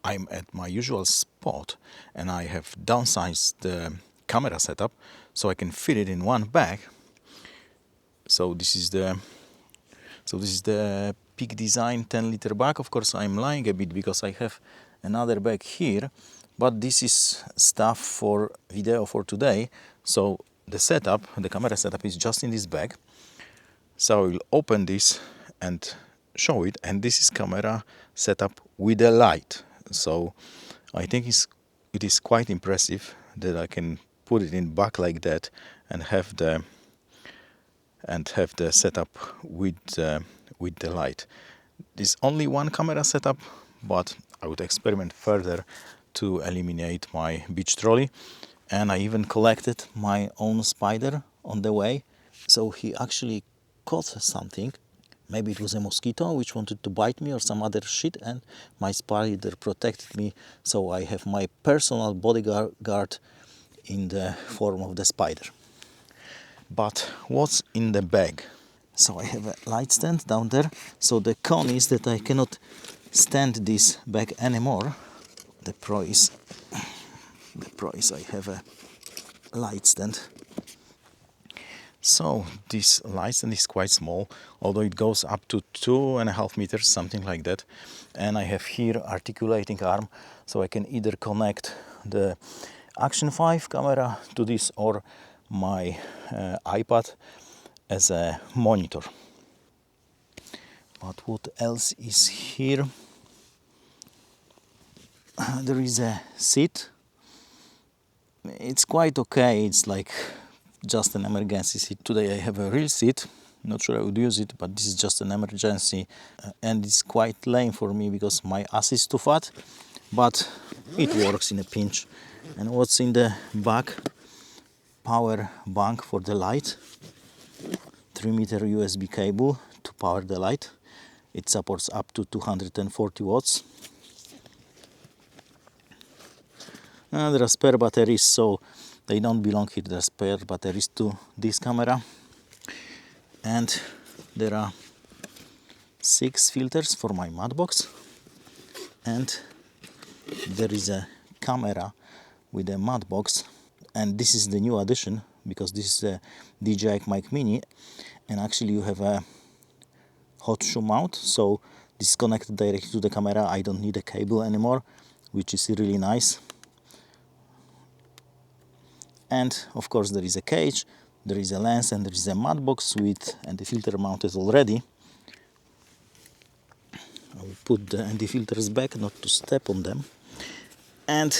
I'm at my usual spot and I have downsized the camera setup so I can fit it in one bag. So this is the Peak Design 10-liter bag. Of course, I'm lying a bit because I have another bag here, but this is stuff for video for today. So the camera setup is just in this bag. So I will open this and show it, and this is camera setup with a light. So I think it is quite impressive that I can put it in bag like that and have the setup with the light. This only one camera setup, but I would experiment further to eliminate my beach trolley. And I even collected my own spider on the way. So he actually caught something. Maybe it was a mosquito which wanted to bite me or some other shit, and my spider protected me. So I have my personal bodyguard in the form of the spider. But what's in the bag? So I have a light stand down there. So the con is that I cannot stand this bag anymore. The pro is I have a light stand. So this light stand is quite small, although it goes up to 2.5 meters, something like that. And I have here articulating arm, so I can either connect the Action 5 camera to this or my iPad as a monitor. But what else is here? There is a seat. It's quite okay. It's like just an emergency seat. Today I have a real seat. Not sure I would use it, but this is just an emergency, and it's quite lame for me because my ass is too fat, but it works in a pinch. And what's in the back? Power bank for the light, 3-meter USB cable to power the light. It supports up to 240 watts. There are spare batteries, so they don't belong here. There are spare batteries to this camera. And there are 6 filters for my matte box. And there is a camera with a matte box. And this is the new addition, because this is a DJI Mic Mini, and actually you have a hot shoe mount, so this is connected directly to the camera. I don't need a cable anymore, which is really nice. And of course there is a cage, there is a lens, and there is a matte box with anti-filter mounted already. I will put the anti-filters back, not to step on them. And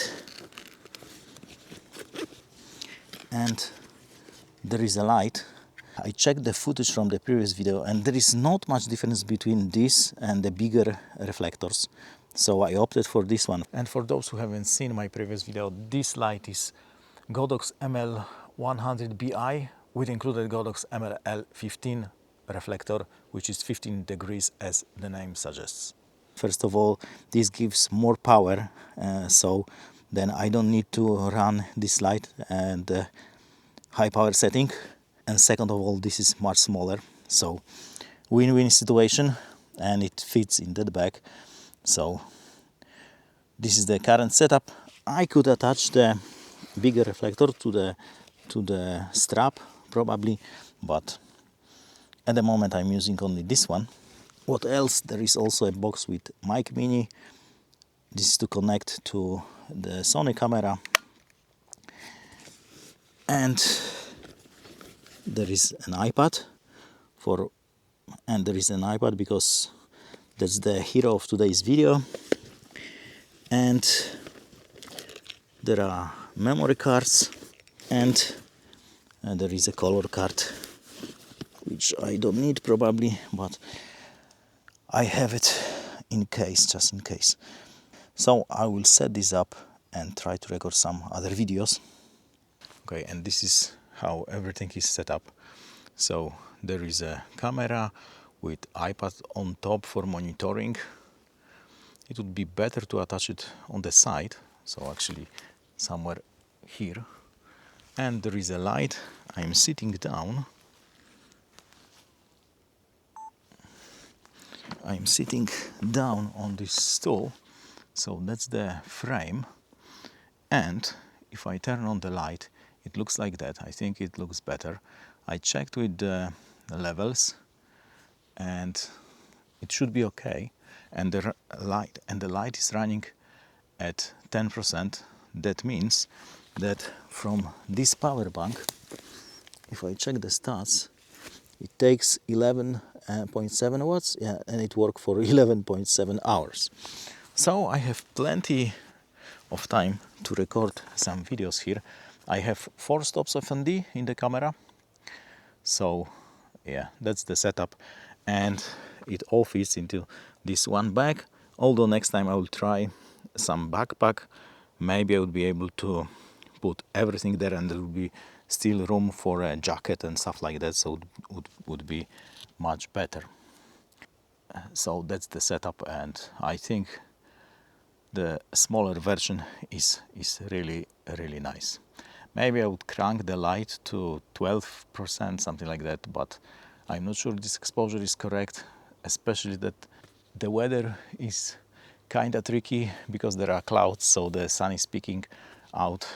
there is a light. I checked the footage from the previous video, and there is not much difference between this and the bigger reflectors. So I opted for this one. And for those who haven't seen my previous video, this light is Godox ML100Bi with included Godox ML15 reflector, which is 15 degrees as the name suggests. First of all, this gives more power, so then I don't need to run this light and high power setting. And second of all, this is much smaller, so win-win situation, and it fits in that bag. So this is the current setup. I could attach the bigger reflector to the strap probably, but at the moment I'm using only this one. What else? There is also a box with Mic Mini. This is to connect to the Sony camera, and there is an iPad because that's the hero of today's video. And there are memory cards, and there is a color card, which I don't need probably, but I have it in case, just in case. So I will set this up and try to record some other videos. Okay, and this is how everything is set up. So there is a camera with iPad on top for monitoring. It would be better to attach it on the side, so actually somewhere here. And there is a light. I'm sitting down. I'm sitting down on this stool, So that's the frame, and if I turn on the light, it looks like that. I think it looks better. I checked with the levels and it should be okay, and the light is running at 10%. That means that from this power bank, if I check the stats, it takes 11.7 watts, yeah, and it works for 11.7 hours. So I have plenty of time to record some videos here. I have 4 stops of ND in the camera, so yeah, that's the setup, and it all fits into this one bag. Although next time I will try some backpack, maybe I would be able to put everything there and there will be still room for a jacket and stuff like that, so it would be much better. So that's the setup, and I think the smaller version is really nice. Maybe I would crank the light to 12%, something like that, but I'm not sure this exposure is correct, especially that the weather is kinda tricky because there are clouds, so the sun is peeking out,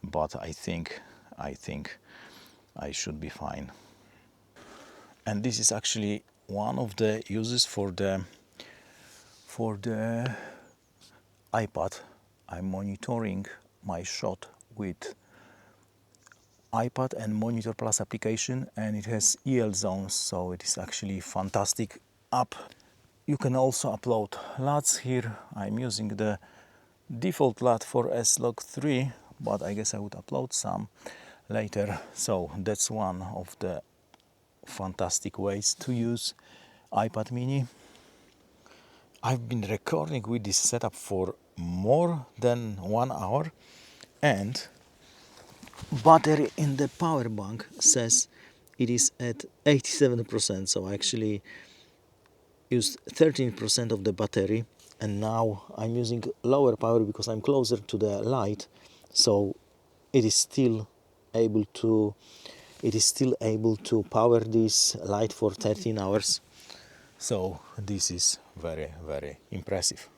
but I think I should be fine. And this is actually one of the uses for the iPad. I'm monitoring my shot with iPad and Monitor Plus application, and it has EL zones, so it is actually fantastic app. You can also upload LUTs here. I'm using the default LUT for S-Log3, but I guess I would upload some later. So that's one of the fantastic ways to use iPad mini. I've been recording with this setup for more than 1 hour, and battery in the power bank says it is at 87%, so I actually used 13% of the battery, and now I'm using lower power because I'm closer to the light, so it is still able to power this light for 13 hours. So this is very impressive.